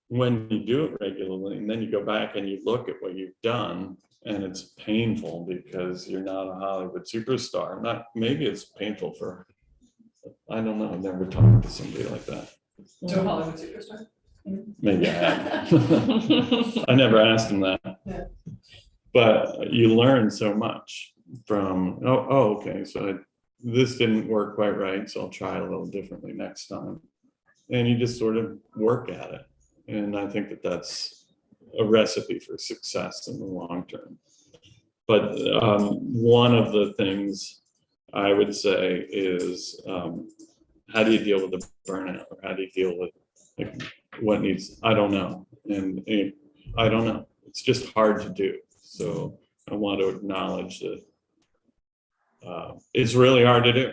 when you do it regularly and then you go back and you look at what you've done, and it's painful because you're not a Hollywood superstar. Maybe it's painful for, I don't know, I've never talked to somebody like that. To Hollywood superstar. Maybe I have. I never asked him that. Yeah. But you learn so much from, okay, so this didn't work quite right, so I'll try a little differently next time. And you just sort of work at it. And I think that that's a recipe for success in the long term. But one of the things I would say is, how do you deal with the burnout? Or how do you deal with, like, what needs, I don't know. And I don't know. It's just hard to do. So I want to acknowledge that it's really hard to do.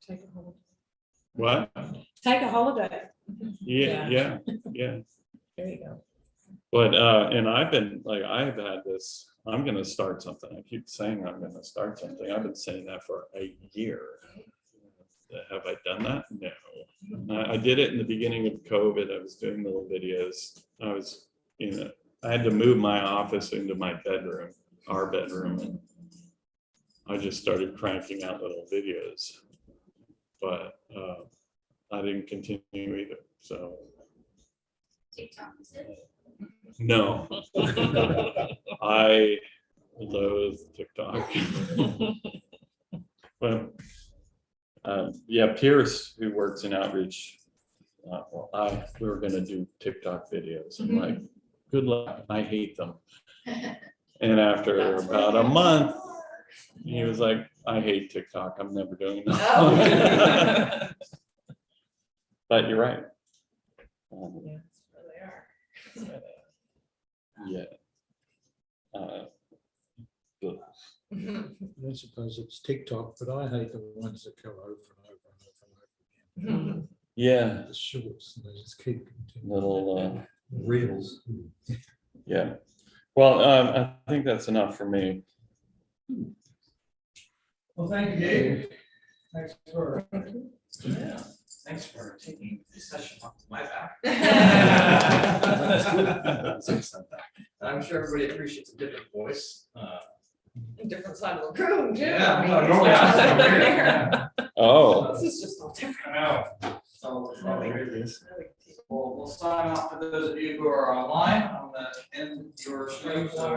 Take a holiday. What? Take a holiday. Yeah. There you go. But, and I've been, like, I've had this, I'm going to start something. I keep saying I'm going to start something. I've been saying that for a year. Have I done that? No. I did it in the beginning of COVID. I was doing little videos. I had to move my office into my bedroom, our bedroom, and I just started cranking out little videos. But I didn't continue either. So no, I loathe TikTok. But yeah, Pierce, who works in outreach, we were going to do TikTok videos. I'm like, good luck. I hate them. And after about a month, he was like, I hate TikTok. I'm never doing that. But you're right. Yeah, There they are. Yeah. I suppose it's TikTok, but I hate the ones that go over and over and over and over again. Yeah. The shorts, and they just keep continuing. Little Reels. yeah. Well, I think that's enough for me. Well, thank you, Dave. Thanks for taking this session off my back. I'm sure everybody appreciates a different voice. Different side of the room, too. Yeah, I mean, no, it's normally not I'm just over over here, there. Oh, This is just all different. I know. So, we'll sign off for those of you who are online. I'm gonna end your stream. So